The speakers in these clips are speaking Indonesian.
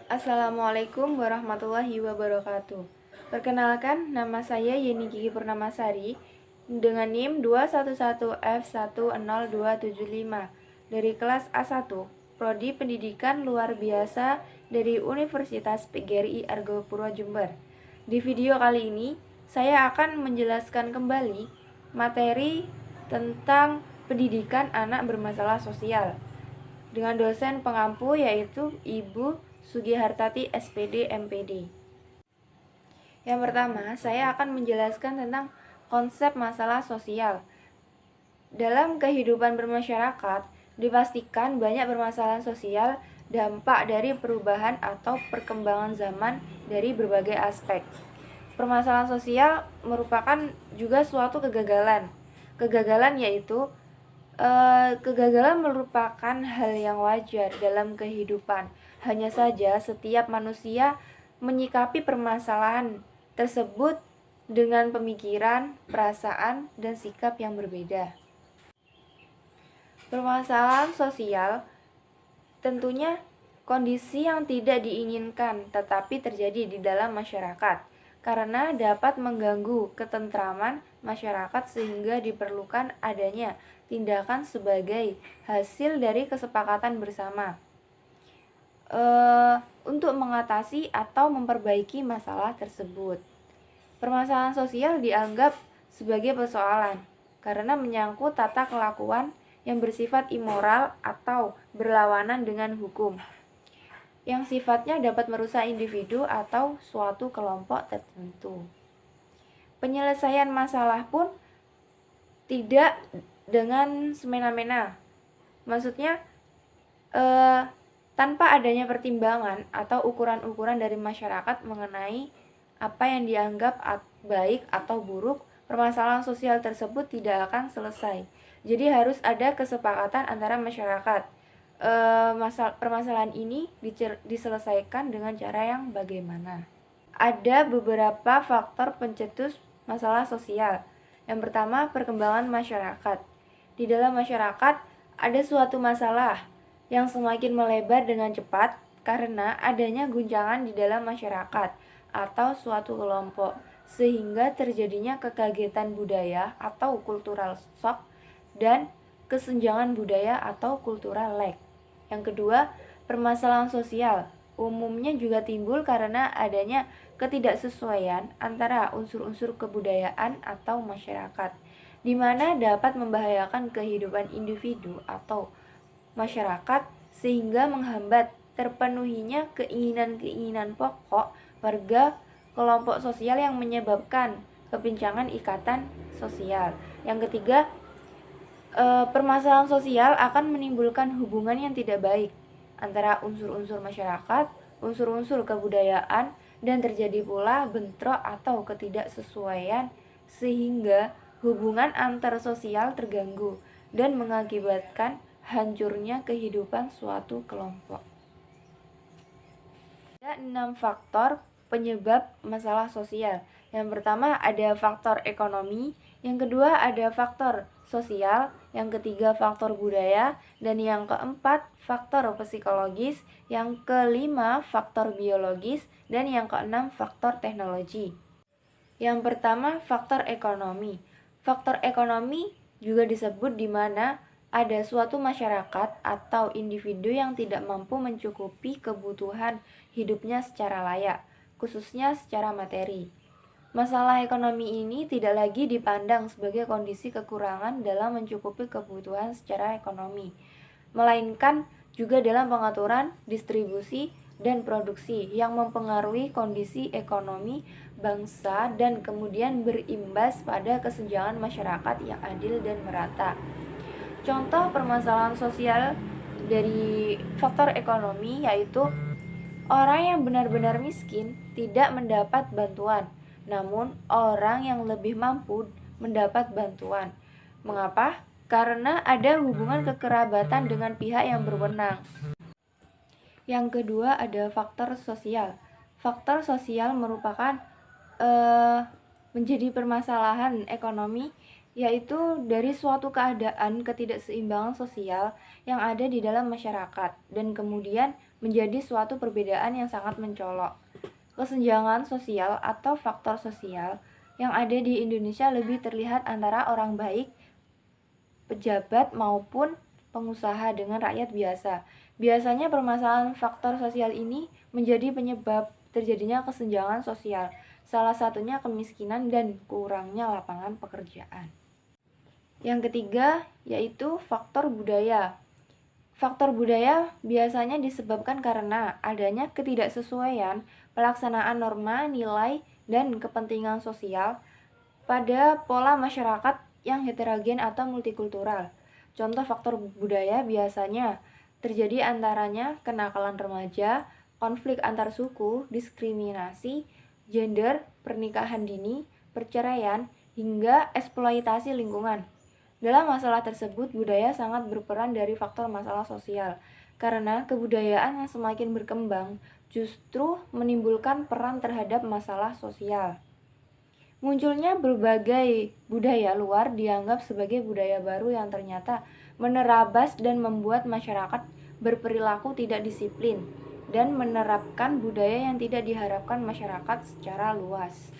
Assalamualaikum warahmatullahi wabarakatuh. Perkenalkan, nama saya Yeni Gigi Purnamasari dengan NIM 211F100275 dari kelas A1, Prodi Pendidikan Luar Biasa dari Universitas PGRI Argopuro Jember. Di video kali ini, saya akan menjelaskan kembali materi tentang pendidikan anak bermasalah sosial dengan dosen pengampu yaitu Ibu Sugihartati SPD MPD. Yang pertama, saya akan menjelaskan tentang konsep masalah sosial. Dalam kehidupan bermasyarakat, dipastikan banyak permasalahan sosial dampak dari perubahan atau perkembangan zaman dari berbagai aspek. Permasalahan sosial merupakan juga suatu kegagalan. Kegagalan yaitu kegagalan merupakan hal yang wajar dalam kehidupan. Hanya saja setiap manusia menyikapi permasalahan tersebut dengan pemikiran, perasaan, dan sikap yang berbeda. Permasalahan sosial tentunya kondisi yang tidak diinginkan tetapi terjadi di dalam masyarakat karena dapat mengganggu ketentraman masyarakat sehingga diperlukan adanya tindakan sebagai hasil dari kesepakatan bersama untuk mengatasi atau memperbaiki masalah tersebut. Permasalahan sosial dianggap sebagai persoalan karena menyangkut tata kelakuan yang bersifat immoral atau berlawanan dengan hukum, yang sifatnya dapat merusak individu atau suatu kelompok tertentu. Penyelesaian masalah pun tidak dengan semena-mena. Maksudnya tanpa adanya pertimbangan atau ukuran-ukuran dari masyarakat mengenai apa yang dianggap baik atau buruk, permasalahan sosial tersebut tidak akan selesai. Jadi harus ada kesepakatan antara masyarakat. Permasalahan ini diselesaikan dengan cara yang bagaimana. Ada beberapa faktor pencetus masalah sosial. Yang pertama, perkembangan masyarakat. Di dalam masyarakat ada suatu masalah yang semakin melebar dengan cepat karena adanya guncangan di dalam masyarakat atau suatu kelompok, sehingga terjadinya kekagetan budaya atau cultural shock dan kesenjangan budaya atau cultural lag. Yang kedua, permasalahan sosial umumnya juga timbul karena adanya ketidaksesuaian antara unsur-unsur kebudayaan atau masyarakat, di mana dapat membahayakan kehidupan individu atau masyarakat sehingga menghambat terpenuhinya keinginan-keinginan pokok warga kelompok sosial yang menyebabkan kepincangan ikatan sosial. Yang ketiga, permasalahan sosial akan menimbulkan hubungan yang tidak baik antara unsur-unsur masyarakat, unsur-unsur kebudayaan, dan terjadi pula bentrok atau ketidaksesuaian sehingga hubungan antar sosial terganggu dan mengakibatkan hancurnya kehidupan suatu kelompok. Ada 6 faktor penyebab masalah sosial. Yang pertama ada faktor ekonomi, yang kedua ada faktor sosial, yang ketiga faktor budaya, dan yang keempat faktor psikologis, yang kelima faktor biologis, dan yang keenam faktor teknologi. Yang pertama faktor ekonomi. Faktor ekonomi juga disebut di mana ada suatu masyarakat atau individu yang tidak mampu mencukupi kebutuhan hidupnya secara layak, khususnya secara materi. Masalah ekonomi ini tidak lagi dipandang sebagai kondisi kekurangan dalam mencukupi kebutuhan secara ekonomi, melainkan juga dalam pengaturan distribusi dan produksi yang mempengaruhi kondisi ekonomi bangsa dan kemudian berimbas pada kesenjangan masyarakat yang adil dan merata. Contoh permasalahan sosial dari faktor ekonomi yaitu orang yang benar-benar miskin tidak mendapat bantuan, namun orang yang lebih mampu mendapat bantuan. Mengapa? Karena ada hubungan kekerabatan dengan pihak yang berwenang. Yang kedua ada faktor sosial. Faktor sosial merupakan menjadi permasalahan ekonomi, yaitu dari suatu keadaan ketidakseimbangan sosial yang ada di dalam masyarakat dan kemudian menjadi suatu perbedaan yang sangat mencolok. Kesenjangan sosial atau faktor sosial yang ada di Indonesia lebih terlihat antara orang baik, pejabat maupun pengusaha dengan rakyat biasa. Biasanya permasalahan faktor sosial ini menjadi penyebab terjadinya kesenjangan sosial, salah satunya kemiskinan dan kurangnya lapangan pekerjaan. Yang ketiga yaitu faktor budaya. Faktor budaya biasanya disebabkan karena adanya ketidaksesuaian pelaksanaan norma, nilai, dan kepentingan sosial pada pola masyarakat yang heterogen atau multikultural. Contoh faktor budaya biasanya terjadi antaranya kenakalan remaja, konflik antar suku, diskriminasi, gender, pernikahan dini, perceraian, hingga eksploitasi lingkungan. Dalam masalah tersebut, budaya sangat berperan dari faktor masalah sosial, karena kebudayaan yang semakin berkembang justru menimbulkan peran terhadap masalah sosial. Munculnya berbagai budaya luar dianggap sebagai budaya baru yang ternyata menerabas dan membuat masyarakat berperilaku tidak disiplin dan menerapkan budaya yang tidak diharapkan masyarakat secara luas.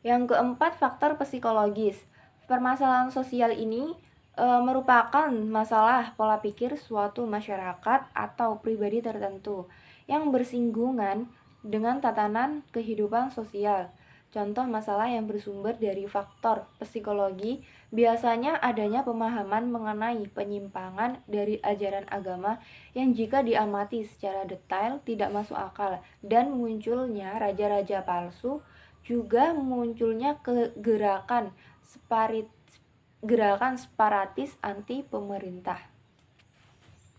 Yang keempat, faktor psikologis. Permasalahan sosial ini merupakan masalah pola pikir suatu masyarakat atau pribadi tertentu yang bersinggungan dengan tatanan kehidupan sosial. Contoh masalah yang bersumber dari faktor psikologi biasanya adanya pemahaman mengenai penyimpangan dari ajaran agama yang jika diamati secara detail tidak masuk akal, dan munculnya raja-raja palsu, juga munculnya gerakan separatis anti pemerintah.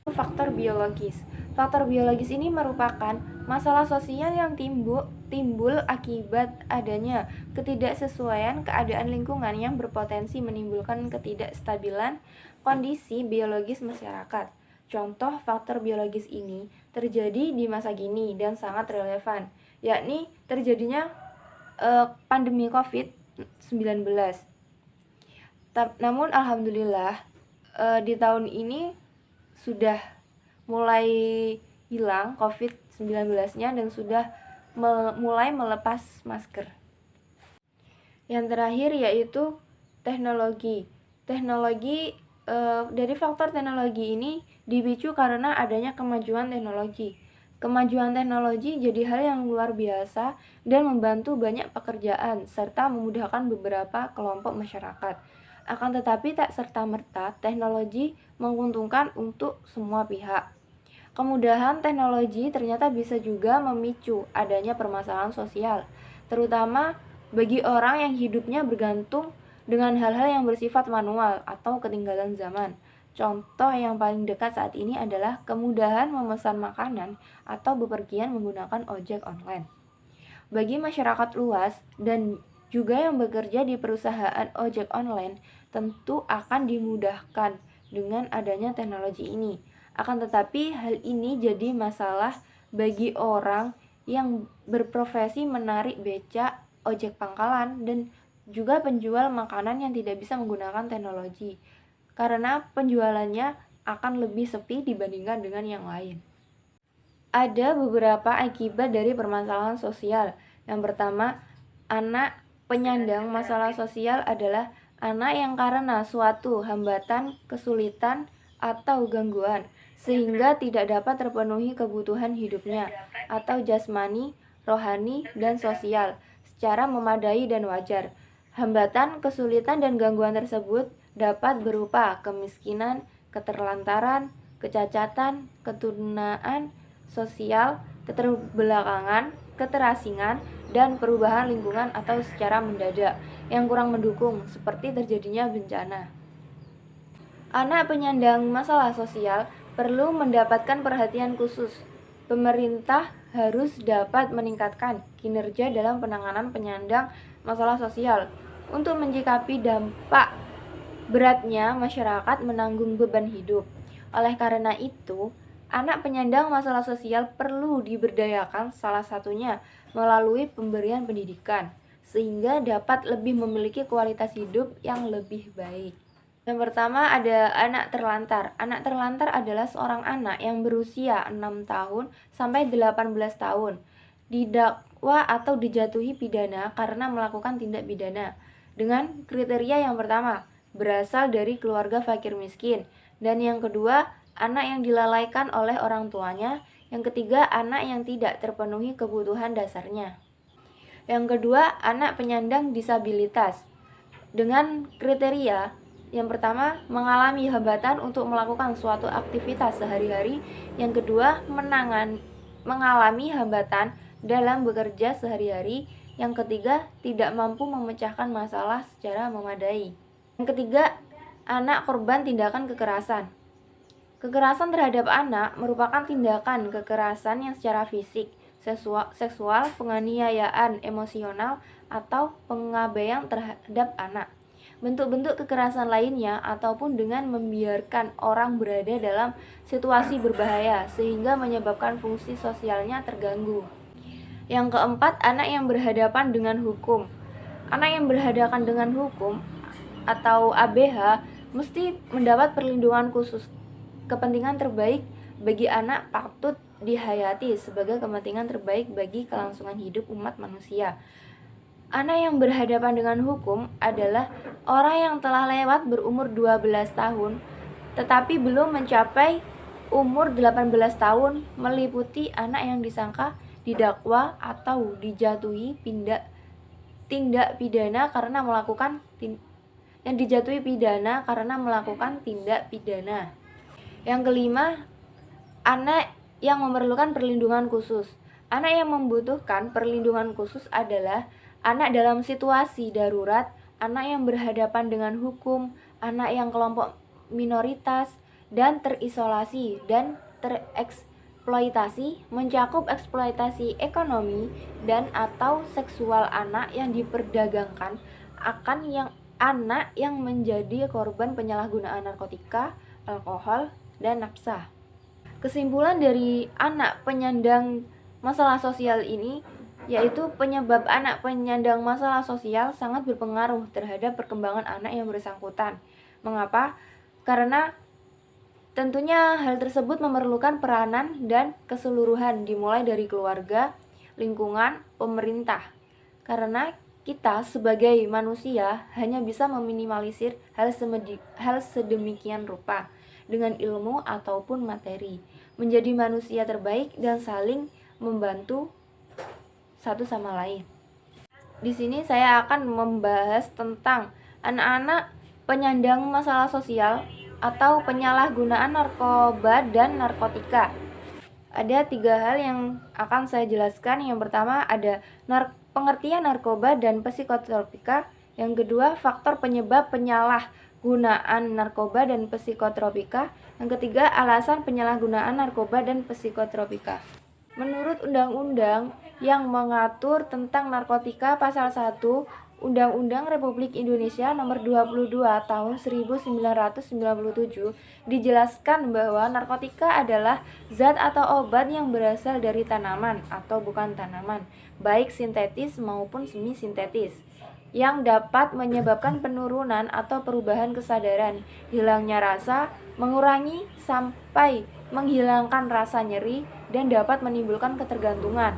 Faktor biologis. Faktor biologis ini merupakan masalah sosial yang timbul akibat adanya ketidaksesuaian keadaan lingkungan yang berpotensi menimbulkan ketidakstabilan kondisi biologis masyarakat. Contoh faktor biologis ini terjadi di masa kini dan sangat relevan, yakni terjadinya pandemi COVID-19. Namun alhamdulillah di tahun ini sudah mulai hilang COVID-19-nya dan sudah mulai melepas masker. Yang terakhir yaitu teknologi. Dari faktor teknologi ini dipicu karena adanya kemajuan teknologi. Kemajuan teknologi jadi hal yang luar biasa dan membantu banyak pekerjaan serta memudahkan beberapa kelompok masyarakat. Akan tetapi tak serta-merta teknologi menguntungkan untuk semua pihak. Kemudahan teknologi ternyata bisa juga memicu adanya permasalahan sosial, terutama bagi orang yang hidupnya bergantung dengan hal-hal yang bersifat manual atau ketinggalan zaman. Contoh yang paling dekat saat ini adalah kemudahan memesan makanan atau bepergian menggunakan ojek online. Bagi masyarakat luas dan juga yang bekerja di perusahaan ojek online, tentu akan dimudahkan dengan adanya teknologi ini. Akan tetapi hal ini jadi masalah bagi orang yang berprofesi menarik becak, ojek pangkalan, dan juga penjual makanan yang tidak bisa menggunakan teknologi, karena penjualannya akan lebih sepi dibandingkan dengan yang lain. Ada beberapa akibat dari permasalahan sosial. Yang pertama, anak penyandang masalah sosial adalah anak yang karena suatu hambatan, kesulitan, atau gangguan sehingga tidak dapat terpenuhi kebutuhan hidupnya atau jasmani, rohani, dan sosial secara memadai dan wajar. Hambatan, kesulitan, dan gangguan tersebut dapat berupa kemiskinan, keterlantaran, kecacatan, ketunaan sosial, keterbelakangan, keterasingan, dan perubahan lingkungan atau secara mendadak yang kurang mendukung seperti terjadinya bencana. Anak penyandang masalah sosial perlu mendapatkan perhatian khusus. Pemerintah harus dapat meningkatkan kinerja dalam penanganan penyandang masalah sosial untuk menyikapi dampak beratnya masyarakat menanggung beban hidup. Oleh karena itu, anak penyandang masalah sosial perlu diberdayakan, salah satunya melalui pemberian pendidikan, sehingga dapat lebih memiliki kualitas hidup yang lebih baik. Yang pertama ada anak terlantar. Anak terlantar adalah seorang anak yang berusia 6 tahun sampai 18 tahun. Didakwa atau dijatuhi pidana karena melakukan tindak pidana. Dengan kriteria yang pertama, berasal dari keluarga fakir miskin. Dan yang kedua, anak yang dilalaikan oleh orang tuanya. Yang ketiga, anak yang tidak terpenuhi kebutuhan dasarnya. Yang kedua, anak penyandang disabilitas. Dengan kriteria yang pertama, mengalami hambatan untuk melakukan suatu aktivitas sehari-hari. Yang kedua, mengalami hambatan dalam bekerja sehari-hari. Yang ketiga, tidak mampu memecahkan masalah secara memadai. Yang ketiga, anak korban tindakan kekerasan. Kekerasan terhadap anak merupakan tindakan kekerasan yang secara fisik, seksual, penganiayaan emosional, atau pengabaian terhadap anak. Bentuk-bentuk kekerasan lainnya ataupun dengan membiarkan orang berada dalam situasi berbahaya sehingga menyebabkan fungsi sosialnya terganggu. Yang keempat, anak yang berhadapan dengan hukum. Anak yang berhadapan dengan hukum atau ABH mesti mendapat perlindungan khusus. Kepentingan terbaik bagi anak patut dihayati sebagai kepentingan terbaik bagi kelangsungan hidup umat manusia. Anak yang berhadapan dengan hukum adalah orang yang telah lewat berumur 12 tahun tetapi belum mencapai umur 18 tahun, meliputi anak yang disangka, didakwa atau dijatuhi tindak pidana karena melakukan tindak pidana. Yang kelima, anak yang memerlukan perlindungan khusus. Anak yang membutuhkan perlindungan khusus adalah anak dalam situasi darurat, anak yang berhadapan dengan hukum, anak yang kelompok minoritas dan terisolasi dan tereksploitasi, mencakup eksploitasi ekonomi dan atau seksual anak yang diperdagangkan, anak yang menjadi korban penyalahgunaan narkotika, alkohol, dan nafsa. Kesimpulan dari anak penyandang masalah sosial ini yaitu penyebab anak penyandang masalah sosial sangat berpengaruh terhadap perkembangan anak yang bersangkutan. Mengapa? Karena tentunya hal tersebut memerlukan peranan dan keseluruhan dimulai dari keluarga, lingkungan, pemerintah. Karena kita sebagai manusia hanya bisa meminimalisir hal sedemikian rupa dengan ilmu ataupun materi, menjadi manusia terbaik dan saling membantu satu sama lain. Di sini saya akan membahas tentang anak-anak penyandang masalah sosial atau penyalahgunaan narkoba dan narkotika. Ada 3 hal yang akan saya jelaskan. Yang pertama ada pengertian narkoba dan psikotropika. Yang kedua, faktor penyebab penyalahgunaan narkoba dan psikotropika. Yang ketiga, alasan penyalahgunaan narkoba dan psikotropika. Menurut undang-undang yang mengatur tentang narkotika pasal 1 Undang-Undang Republik Indonesia Nomor 22 Tahun 1997 dijelaskan bahwa narkotika adalah zat atau obat yang berasal dari tanaman atau bukan tanaman, baik sintetis maupun semi sintetis, yang dapat menyebabkan penurunan atau perubahan kesadaran, hilangnya rasa, mengurangi sampai menghilangkan rasa nyeri, dan dapat menimbulkan ketergantungan.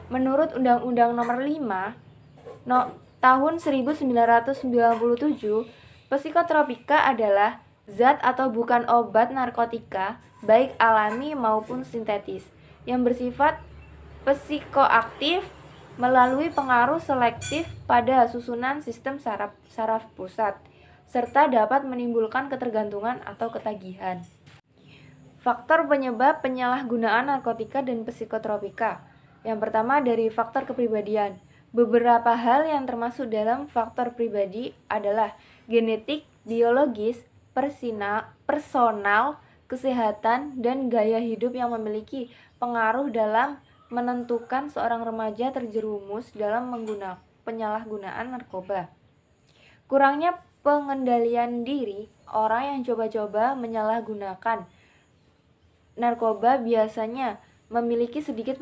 Menurut Undang-Undang Nomor 5 Tahun 1997, psikotropika adalah zat atau bukan obat narkotika, baik alami maupun sintetis, yang bersifat psikoaktif melalui pengaruh selektif pada susunan sistem saraf pusat, serta dapat menimbulkan ketergantungan atau ketagihan. Faktor penyebab penyalahgunaan narkotika dan psikotropika. Yang pertama dari faktor kepribadian. Beberapa hal yang termasuk dalam faktor pribadi adalah genetik, biologis, personal, kesehatan, dan gaya hidup yang memiliki pengaruh dalam menentukan seorang remaja terjerumus dalam penyalahgunaan narkoba. Kurangnya pengendalian diri, orang yang coba-coba menyalahgunakan narkoba biasanya memiliki sedikit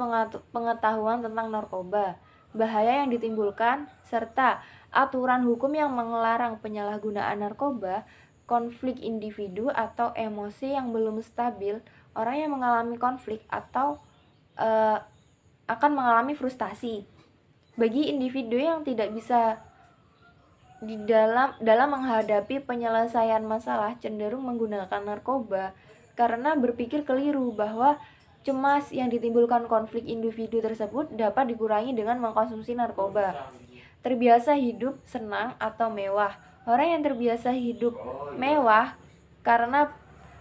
pengetahuan tentang narkoba, bahaya yang ditimbulkan, serta aturan hukum yang melarang penyalahgunaan narkoba. konflik individu atau emosi yang belum stabil, orang yang mengalami konflik atau akan mengalami frustasi. Bagi individu yang tidak bisa dalam menghadapi penyelesaian masalah cenderung menggunakan narkoba karena berpikir keliru bahwa cemas yang ditimbulkan konflik individu tersebut dapat dikurangi dengan mengkonsumsi narkoba. Terbiasa hidup senang atau mewah. Orang yang terbiasa hidup mewah karena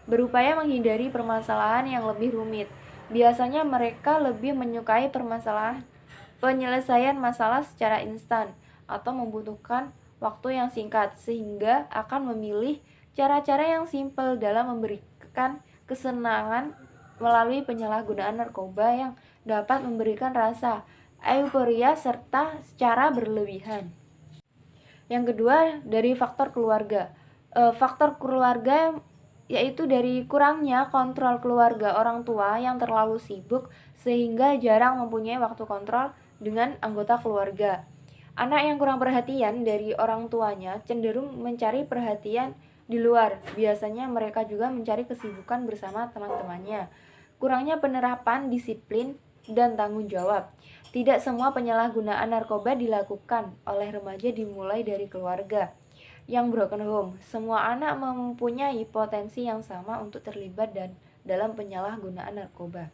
berupaya menghindari permasalahan yang lebih rumit. Biasanya mereka lebih menyukai penyelesaian masalah secara instan atau membutuhkan waktu yang singkat, sehingga akan memilih cara-cara yang simpel dalam memberikan kesenangan melalui penyalahgunaan narkoba yang dapat memberikan rasa euforia serta secara berlebihan. Yang kedua, dari faktor keluarga. Faktor keluarga yaitu dari kurangnya kontrol keluarga orang tua yang terlalu sibuk sehingga jarang mempunyai waktu kontrol dengan anggota keluarga. Anak yang kurang perhatian dari orang tuanya cenderung mencari perhatian di luar. Biasanya mereka juga mencari kesibukan bersama teman-temannya. Kurangnya penerapan disiplin dan tanggung jawab. Tidak semua penyalahgunaan narkoba dilakukan oleh remaja dimulai dari keluarga yang broken home. Semua anak mempunyai potensi yang sama untuk terlibat dalam penyalahgunaan narkoba.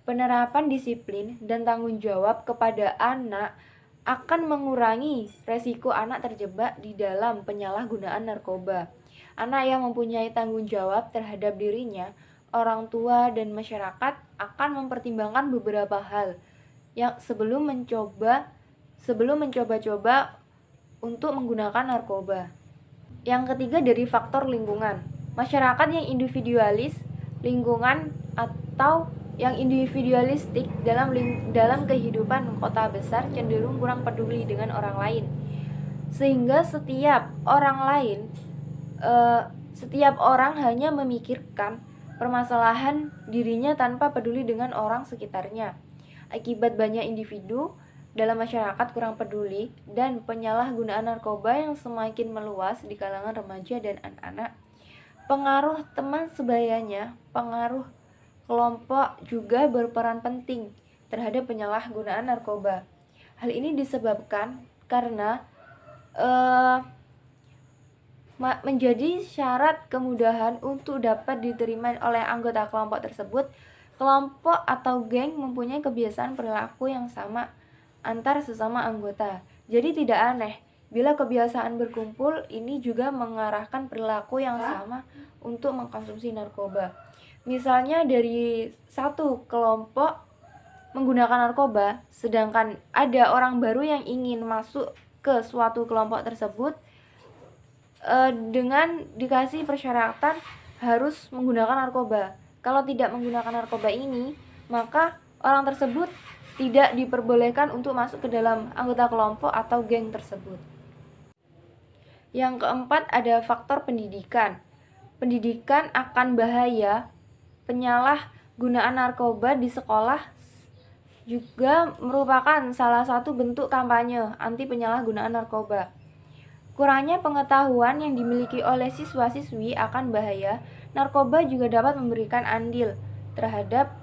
Penerapan disiplin dan tanggung jawab kepada anak akan mengurangi resiko anak terjebak di dalam penyalahgunaan narkoba. Anak yang mempunyai tanggung jawab terhadap dirinya, orang tua, dan masyarakat akan mempertimbangkan beberapa hal yang sebelum mencoba-coba untuk menggunakan narkoba. Yang ketiga, dari faktor lingkungan. Masyarakat yang individualis, lingkungan atau yang individualistik dalam kehidupan kota besar cenderung kurang peduli dengan orang lain. Sehingga setiap orang hanya memikirkan permasalahan dirinya tanpa peduli dengan orang sekitarnya. Akibat banyak individu dalam masyarakat kurang peduli dan penyalahgunaan narkoba yang semakin meluas di kalangan remaja dan anak-anak. Pengaruh teman sebayanya, pengaruh kelompok juga berperan penting terhadap penyalahgunaan narkoba. Hal ini disebabkan karena menjadi syarat kemudahan untuk dapat diterima oleh anggota kelompok tersebut. Kelompok atau geng mempunyai kebiasaan perilaku yang sama antar sesama anggota. Jadi tidak aneh bila kebiasaan berkumpul ini juga mengarahkan perilaku yang sama untuk mengkonsumsi narkoba. Misalnya dari satu kelompok menggunakan narkoba, sedangkan ada orang baru yang ingin masuk ke suatu kelompok tersebut dengan dikasih persyaratan harus menggunakan narkoba. Kalau tidak menggunakan narkoba ini, maka orang tersebut tidak diperbolehkan untuk masuk ke dalam anggota kelompok atau geng tersebut. Yang keempat, ada faktor pendidikan. Pendidikan akan bahaya penyalahgunaan narkoba di sekolah juga merupakan salah satu bentuk kampanye anti penyalahgunaan narkoba. Kurangnya pengetahuan yang dimiliki oleh siswa-siswi akan bahaya narkoba juga dapat memberikan andil terhadap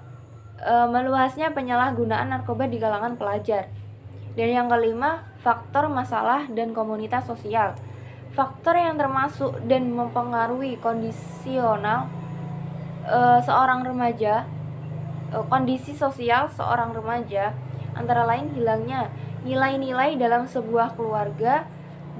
meluasnya penyalahgunaan narkoba di kalangan pelajar. Dan yang kelima, faktor masalah dan komunitas sosial. Faktor yang termasuk dan mempengaruhi kondisi sosial seorang remaja antara lain hilangnya nilai-nilai dalam sebuah keluarga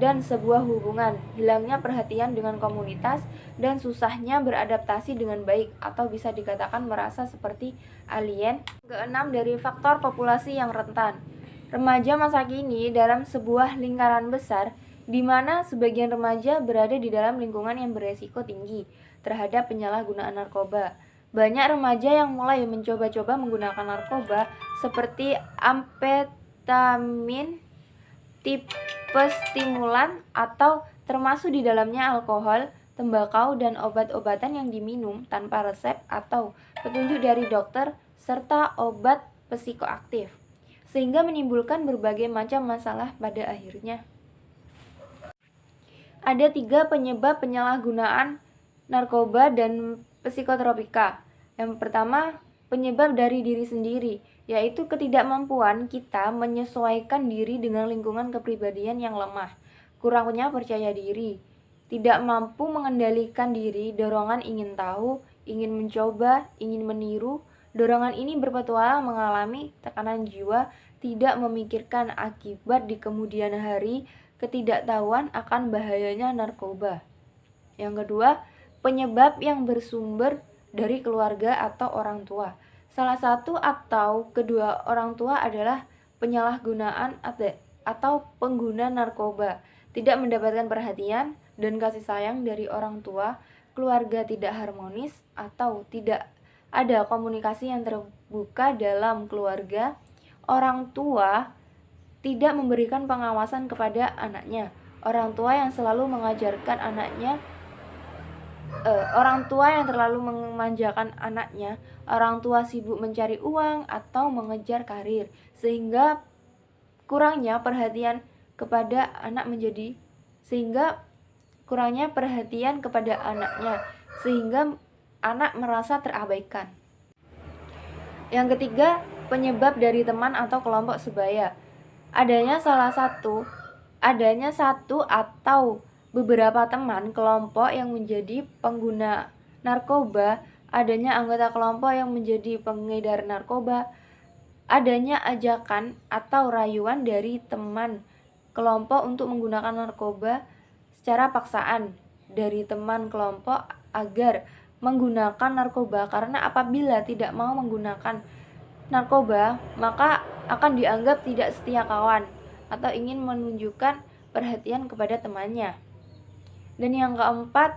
dan sebuah hubungan, hilangnya perhatian dengan komunitas, dan susahnya beradaptasi dengan baik atau bisa dikatakan merasa seperti alien. Keenam, dari faktor populasi yang rentan. Remaja masa kini dalam sebuah lingkaran besar di mana sebagian remaja berada di dalam lingkungan yang beresiko tinggi terhadap penyalahgunaan narkoba. Banyak remaja yang mulai mencoba-coba menggunakan narkoba seperti amfetamin, tipe stimulan, atau termasuk di dalamnya alkohol, tembakau, dan obat-obatan yang diminum tanpa resep atau petunjuk dari dokter, serta obat psikoaktif, sehingga menimbulkan berbagai macam masalah pada akhirnya. Ada 3 penyebab penyalahgunaan narkoba dan psikotropika. Yang pertama, penyebab dari diri sendiri, yaitu ketidakmampuan kita menyesuaikan diri dengan lingkungan kepribadian yang lemah, kurangnya percaya diri, tidak mampu mengendalikan diri, dorongan ingin tahu, ingin mencoba, ingin meniru. Dorongan ini berpetualang mengalami tekanan jiwa, tidak memikirkan akibat di kemudian hari, ketidaktahuan akan bahayanya narkoba. Yang kedua, penyebab yang bersumber dari keluarga atau orang tua. Salah satu atau kedua orang tua adalah penyalahgunaan atau pengguna narkoba, tidak mendapatkan perhatian dan kasih sayang dari orang tua, keluarga tidak harmonis atau tidak ada komunikasi yang terbuka dalam keluarga, orang tua tidak memberikan pengawasan kepada anaknya, orang tua yang selalu mengajarkan anaknya, orang tua yang terlalu memanjakan anaknya, orang tua sibuk mencari uang atau mengejar karir, sehingga kurangnya perhatian kepada anaknya, sehingga anak merasa terabaikan. Yang ketiga, penyebab dari teman atau kelompok sebaya. Adanya satu atau beberapa teman kelompok yang menjadi pengguna narkoba, adanya anggota kelompok yang menjadi pengedar narkoba, adanya ajakan atau rayuan dari teman kelompok untuk menggunakan narkoba secara paksaan dari teman kelompok agar menggunakan narkoba, karena apabila tidak mau menggunakan narkoba maka akan dianggap tidak setia kawan atau ingin menunjukkan perhatian kepada temannya. Dan yang keempat,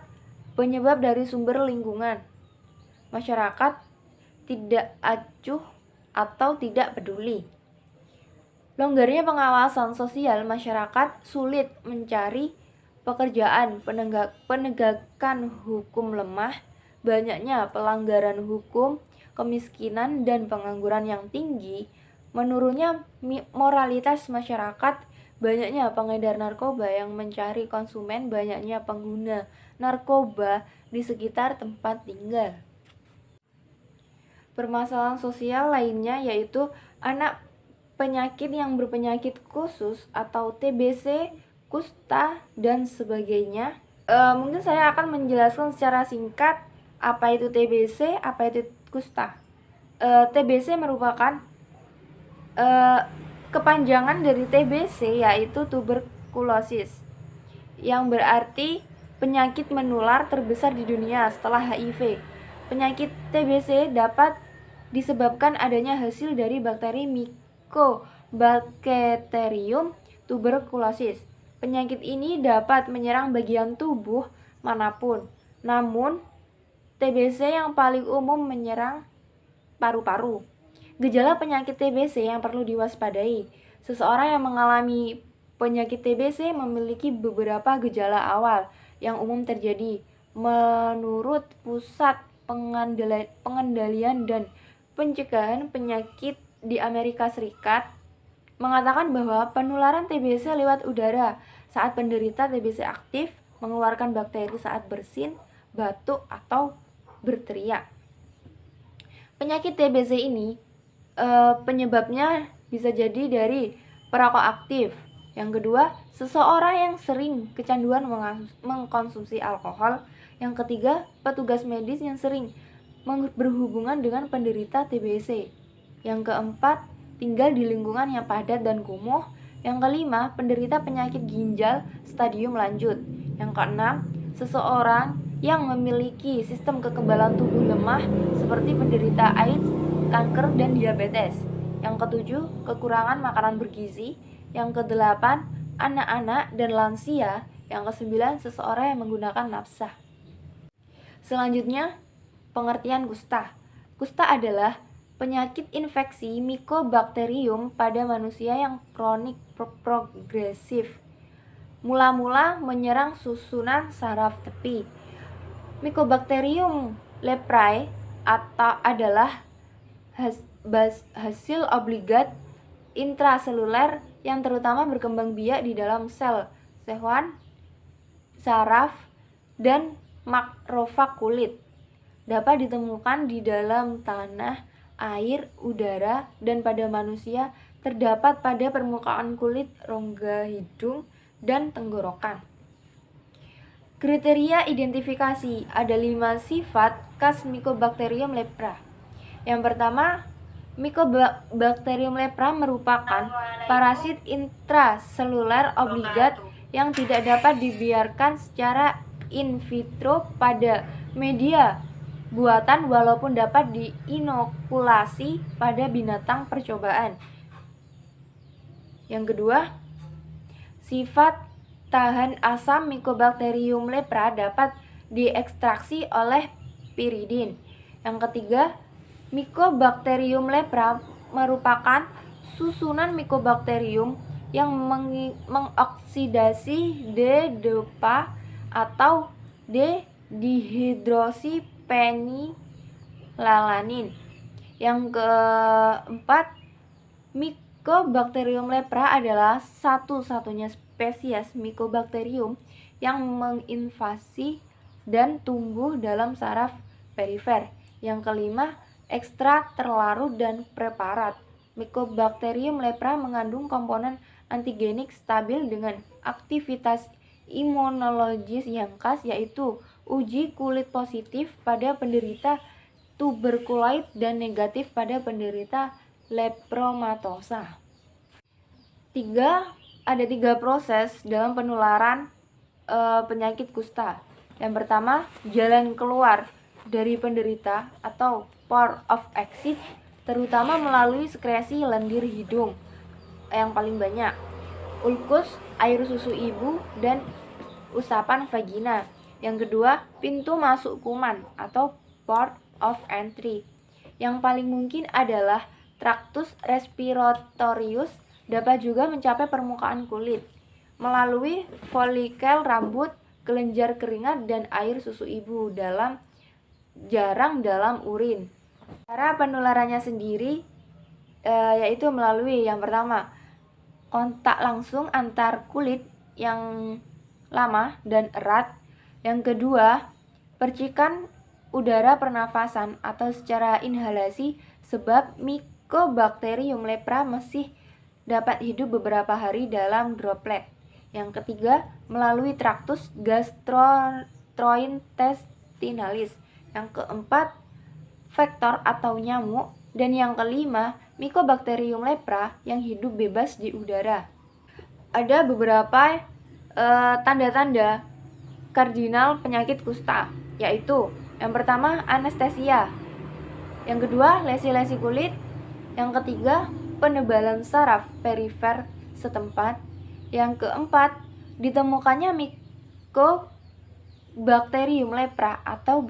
penyebab dari sumber lingkungan. Masyarakat tidak acuh atau tidak peduli. Longgarnya pengawasan sosial, masyarakat sulit mencari pekerjaan, penegakan hukum lemah, banyaknya pelanggaran hukum, kemiskinan dan pengangguran yang tinggi, menurunnya moralitas masyarakat, banyaknya pengedar narkoba yang mencari konsumen, banyaknya pengguna narkoba di sekitar tempat tinggal. Permasalahan sosial lainnya yaitu anak penyakit yang berpenyakit khusus atau TBC, kusta, dan sebagainya. Mungkin saya akan menjelaskan secara singkat apa itu TBC, apa itu kusta. TBC merupakan kepanjangan dari TBC, yaitu tuberkulosis, yang berarti penyakit menular terbesar di dunia setelah HIV. Penyakit TBC dapat disebabkan adanya hasil dari bakteri Mycobacterium tuberculosis. Penyakit ini dapat menyerang bagian tubuh manapun, namun TBC yang paling umum menyerang paru-paru. Gejala penyakit TBC yang perlu diwaspadai. Seseorang yang mengalami penyakit TBC memiliki beberapa gejala awal yang umum terjadi. Menurut Pusat Pengendalian dan Pencegahan Penyakit di Amerika Serikat, mengatakan bahwa penularan TBC lewat udara saat penderita TBC aktif mengeluarkan bakteri saat bersin, batuk, atau berteriak. Penyakit TBC ini penyebabnya bisa jadi dari perokok aktif. Yang kedua, seseorang yang sering kecanduan mengkonsumsi alkohol. Yang ketiga, petugas medis yang sering berhubungan dengan penderita TBC. Yang keempat, tinggal di lingkungan yang padat dan kumuh. Yang kelima, penderita penyakit ginjal stadium lanjut. Yang keenam, seseorang yang memiliki sistem kekebalan tubuh lemah seperti penderita AIDS, kanker, dan diabetes. Yang ketujuh, kekurangan makanan bergizi. Yang kedelapan, anak-anak dan lansia. Yang kesembilan, seseorang yang menggunakan nafsah. Selanjutnya, pengertian kusta. Kusta adalah penyakit infeksi Mycobacterium pada manusia yang kronik progresif. Mula-mula menyerang susunan saraf tepi. Mycobacterium leprae adalah hasil obligat intraseluler yang terutama berkembang biak di dalam sel saraf, dan makrofag kulit. Dapat ditemukan di dalam tanah, air, udara, dan pada manusia terdapat pada permukaan kulit, rongga hidung, dan tenggorokan. Kriteria identifikasi, ada 5 sifat khas Mycobacterium lepra. Yang pertama, Mycobacterium lepra merupakan parasit intraseluler obligat yang tidak dapat dibiarkan secara in vitro pada media buatan walaupun dapat diinokulasi pada binatang percobaan. Yang kedua, sifat tahan asam Mycobacterium lepra dapat diekstraksi oleh piridin. Yang ketiga, Mycobacterium lepra merupakan susunan Mycobacterium yang mengoksidasi D-dopa atau D-dihidroksiphenilalanin. Yang keempat, Mycobacterium lepra adalah satu-satunya spesies Mycobacterium yang menginvasi dan tumbuh dalam saraf perifer. Yang kelima, ekstrak terlarut dan preparat. Mycobacterium lepra mengandung komponen antigenik stabil dengan aktivitas imunologis yang khas, yaitu uji kulit positif pada penderita tuberkuloid dan negatif pada penderita lepromatosa. Ada tiga proses dalam penularan penyakit kusta. Yang pertama, jalan keluar dari penderita atau port of exit, terutama melalui sekresi lendir hidung yang paling banyak, ulkus, air susu ibu, dan usapan vagina. Yang kedua, pintu masuk kuman atau port of entry. Yang paling mungkin adalah Tractus respiratorius, dapat juga mencapai permukaan kulit melalui folikel rambut, kelenjar keringat, dan air susu ibu, jarang dalam urin. Cara penularannya sendiri yaitu melalui yang pertama, kontak langsung antar kulit yang lama dan erat. Yang kedua, percikan udara pernafasan atau secara inhalasi, sebab Mycobacterium lepra masih dapat hidup beberapa hari dalam droplet. Yang ketiga, melalui traktus gastrointestinalis. Yang keempat, vektor atau nyamuk. Dan yang kelima, Mycobacterium lepra yang hidup bebas di udara. Ada beberapa tanda-tanda kardinal penyakit kusta, yaitu yang pertama, anestesia. Yang kedua, lesi-lesi kulit. Yang ketiga, penebalan saraf perifer setempat. Yang keempat, ditemukannya Mycobacterium lepra atau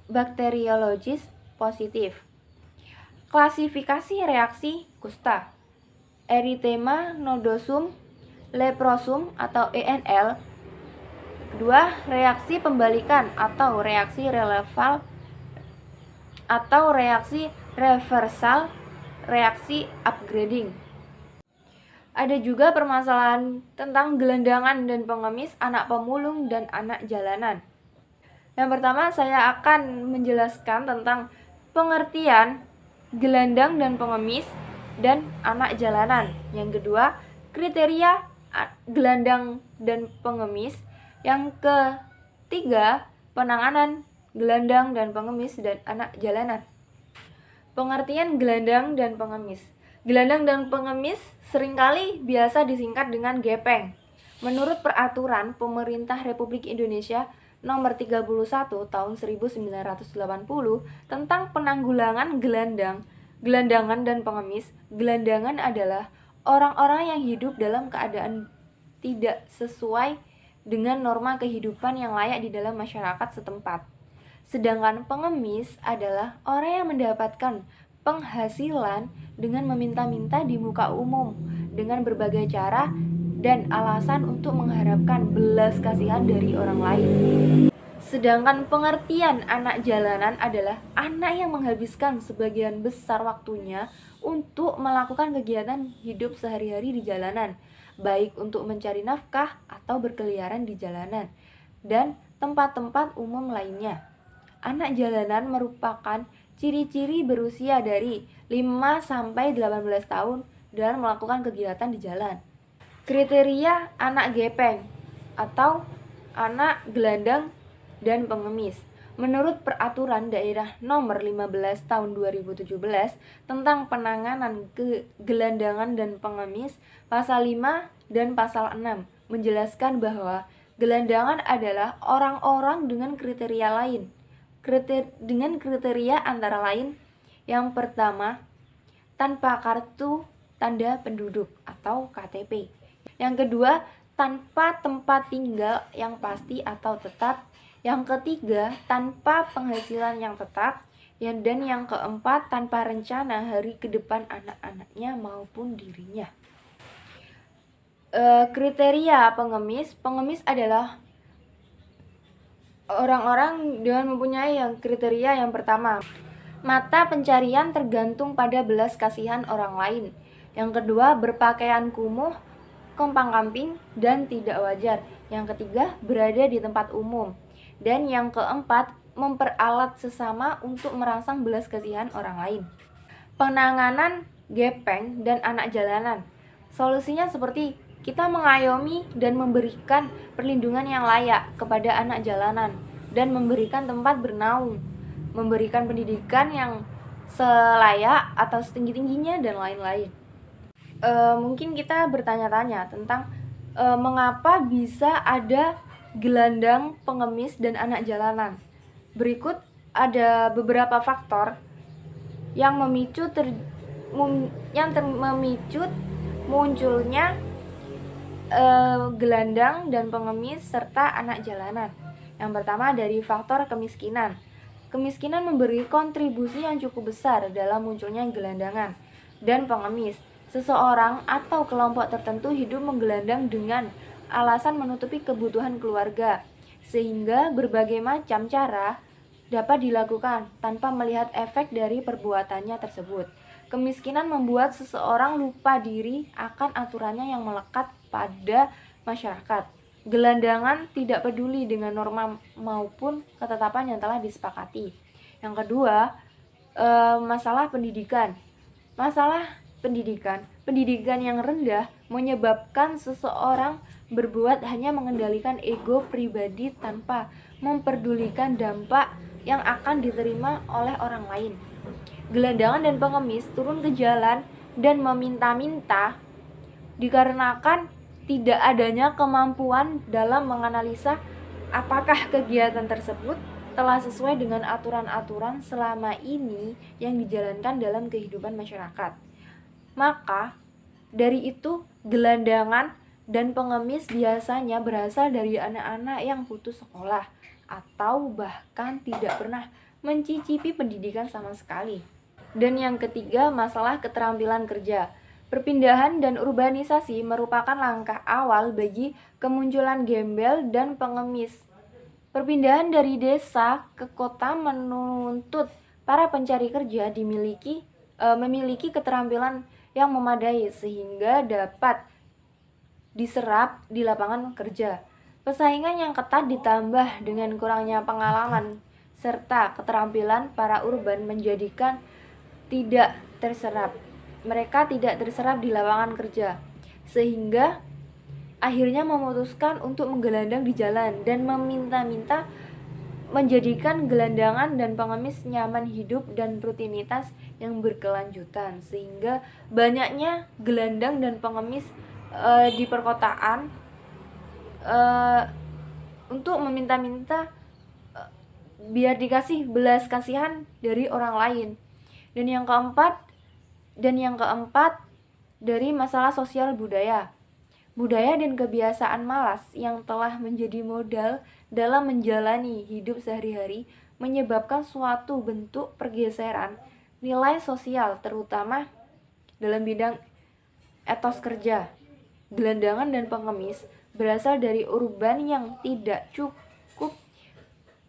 bakteriologis positif. Klasifikasi reaksi kusta: erythema nodosum leprosum atau ENL. Kedua, reaksi pembalikan atau reaksi releval atau reaksi reversal, reaksi upgrading. Ada juga permasalahan tentang gelandangan dan pengemis, anak pemulung, dan anak jalanan. Yang pertama, saya akan menjelaskan tentang pengertian gelandang dan pengemis dan anak jalanan. Yang kedua, kriteria gelandang dan pengemis. Yang ketiga, penanganan gelandang dan pengemis dan anak jalanan. Pengertian gelandang dan pengemis. Gelandang dan pengemis seringkali biasa disingkat dengan gepeng. Menurut peraturan Pemerintah Republik Indonesia Nomor 31 Tahun 1980 tentang penanggulangan gelandangan dan pengemis, gelandangan adalah orang-orang yang hidup dalam keadaan tidak sesuai dengan norma kehidupan yang layak di dalam masyarakat setempat. Sedangkan pengemis adalah orang yang mendapatkan penghasilan dengan meminta-minta di muka umum dengan berbagai cara dan alasan untuk mengharapkan belas kasihan dari orang lain. Sedangkan pengertian anak jalanan adalah anak yang menghabiskan sebagian besar waktunya untuk melakukan kegiatan hidup sehari-hari di jalanan, baik untuk mencari nafkah atau berkeliaran di jalanan dan tempat-tempat umum lainnya. Anak jalanan merupakan ciri-ciri berusia dari 5 sampai 18 tahun dan melakukan kegiatan di jalan. Kriteria anak gepeng atau anak gelandang dan pengemis. Menurut Peraturan Daerah Nomor 15 Tahun 2017 tentang penanganan kegelandangan dan pengemis, pasal 5 dan pasal 6 menjelaskan bahwa gelandangan adalah orang-orang dengan kriteria lain. Dengan kriteria antara lain, yang pertama, tanpa kartu tanda penduduk atau KTP. Yang kedua, tanpa tempat tinggal yang pasti atau tetap. Yang ketiga, tanpa penghasilan yang tetap. Dan yang keempat, tanpa rencana hari ke depan anak-anaknya maupun dirinya. Kriteria pengemis. Pengemis adalah orang-orang dengan mempunyai kriteria yang pertama, mata pencarian tergantung pada belas kasihan orang lain. Yang kedua, berpakaian kumuh, kompang-kamping, dan tidak wajar. Yang ketiga, berada di tempat umum. Dan yang keempat, memperalat sesama untuk merangsang belas kasihan orang lain. Penanganan gepeng dan anak jalanan. Solusinya seperti kita mengayomi dan memberikan perlindungan yang layak kepada anak jalanan dan memberikan tempat bernaung, memberikan pendidikan yang selayak atau setinggi-tingginya dan lain-lain. Mungkin kita bertanya-tanya tentang mengapa bisa ada gelandang, pengemis, dan anak jalanan. Berikut ada beberapa faktor yang memicu munculnya gelandang dan pengemis serta anak jalanan. Yang pertama dari faktor kemiskinan. Kemiskinan memberi kontribusi yang cukup besar dalam munculnya gelandangan dan pengemis. Seseorang atau kelompok tertentu hidup menggelandang dengan alasan menutupi kebutuhan keluarga, sehingga berbagai macam cara dapat dilakukan tanpa melihat efek dari perbuatannya tersebut. Kemiskinan membuat seseorang lupa diri akan aturannya yang melekat pada masyarakat. Gelandangan tidak peduli dengan norma maupun ketetapan yang telah disepakati. Yang kedua, masalah pendidikan. Pendidikan yang rendah menyebabkan seseorang berbuat hanya mengendalikan ego pribadi tanpa memperdulikan dampak yang akan diterima oleh orang lain. Gelandangan dan pengemis turun ke jalan dan meminta-minta dikarenakan tidak adanya kemampuan dalam menganalisa apakah kegiatan tersebut telah sesuai dengan aturan-aturan selama ini yang dijalankan dalam kehidupan masyarakat. Maka dari itu gelandangan dan pengemis biasanya berasal dari anak-anak yang putus sekolah atau bahkan tidak pernah mencicipi pendidikan sama sekali. Dan yang ketiga, masalah keterampilan kerja. Perpindahan dan urbanisasi merupakan langkah awal bagi kemunculan gembel dan pengemis. Perpindahan dari desa ke kota menuntut para pencari kerja memiliki keterampilan yang memadai sehingga dapat diserap di lapangan kerja. Persaingan yang ketat ditambah dengan kurangnya pengalaman serta keterampilan para urban menjadikan mereka tidak terserap di lapangan kerja, sehingga akhirnya memutuskan untuk menggelandang di jalan dan meminta-minta, menjadikan gelandangan dan pengemis nyaman hidup dan rutinitas yang berkelanjutan, sehingga banyaknya gelandang dan pengemis di perkotaan untuk meminta-minta biar dikasih belas kasihan dari orang lain. Dan yang keempat dari masalah sosial budaya. Budaya dan kebiasaan malas yang telah menjadi modal dalam menjalani hidup sehari-hari menyebabkan suatu bentuk pergeseran nilai sosial, terutama dalam bidang etos kerja. Gelandangan dan pengemis berasal dari urban yang tidak cukup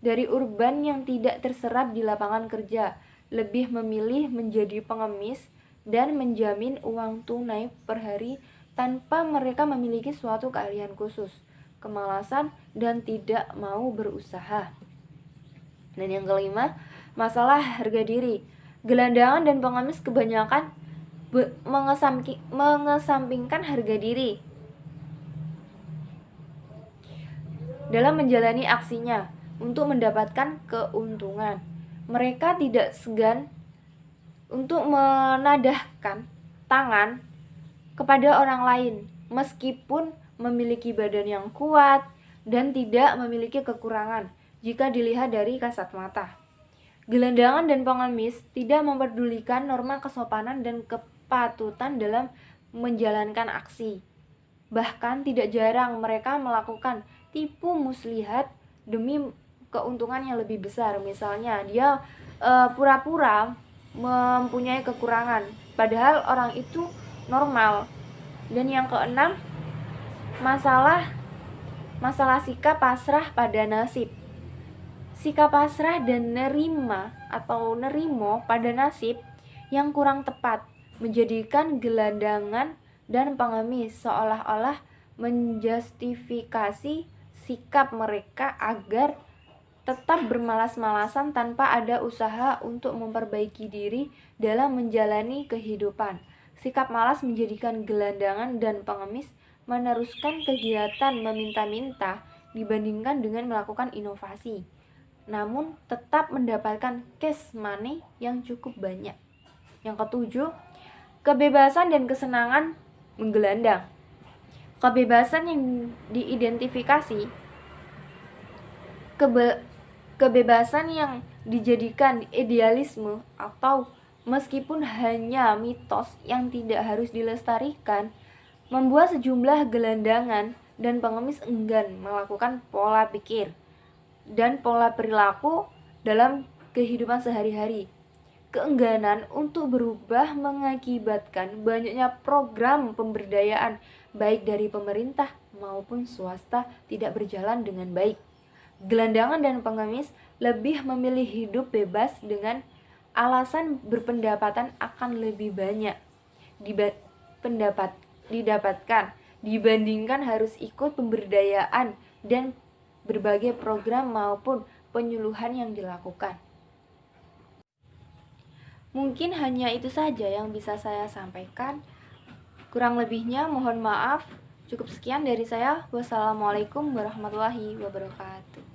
dari urban yang tidak terserap di lapangan kerja, lebih memilih menjadi pengemis dan menjamin uang tunai per hari tanpa mereka memiliki suatu keahlian khusus, kemalasan, dan tidak mau berusaha. Dan yang kelima, masalah harga diri. Gelandangan dan pengemis kebanyakan mengesampingkan harga diri dalam menjalani aksinya untuk mendapatkan keuntungan. Mereka tidak segan untuk menadahkan tangan kepada orang lain meskipun memiliki badan yang kuat dan tidak memiliki kekurangan jika dilihat dari kasat mata. Gelandangan dan pengemis tidak memperdulikan norma kesopanan dan kepatutan dalam menjalankan aksi. Bahkan tidak jarang mereka melakukan tipu muslihat demi keuntungan yang lebih besar. Misalnya dia pura-pura mempunyai kekurangan padahal orang itu normal. Dan yang keenam, masalah sikap pasrah pada nasib. Sikap pasrah dan nerima atau nerimo pada nasib yang kurang tepat menjadikan gelandangan dan pengemis seolah-olah menjustifikasi sikap mereka agar tetap bermalas-malasan tanpa ada usaha untuk memperbaiki diri dalam menjalani kehidupan. Sikap malas menjadikan gelandangan dan pengemis meneruskan kegiatan meminta-minta dibandingkan dengan melakukan inovasi, namun tetap mendapatkan cash money yang cukup banyak. Yang ketujuh, kebebasan dan kesenangan menggelandang. Kebebasan yang diidentifikasi, kebebasan yang dijadikan idealisme atau meskipun hanya mitos yang tidak harus dilestarikan, membuat sejumlah gelandangan dan pengemis enggan melakukan pola pikir dan pola perilaku dalam kehidupan sehari-hari. Keengganan untuk berubah mengakibatkan banyaknya program pemberdayaan baik dari pemerintah maupun swasta tidak berjalan dengan baik. Gelandangan dan pengemis lebih memilih hidup bebas dengan alasan berpendapatan akan lebih banyak didapatkan dibandingkan harus ikut pemberdayaan dan berbagai program maupun penyuluhan yang dilakukan. Mungkin hanya itu saja yang bisa saya sampaikan. Kurang lebihnya mohon maaf. Cukup sekian dari saya. Wassalamualaikum warahmatullahi wabarakatuh.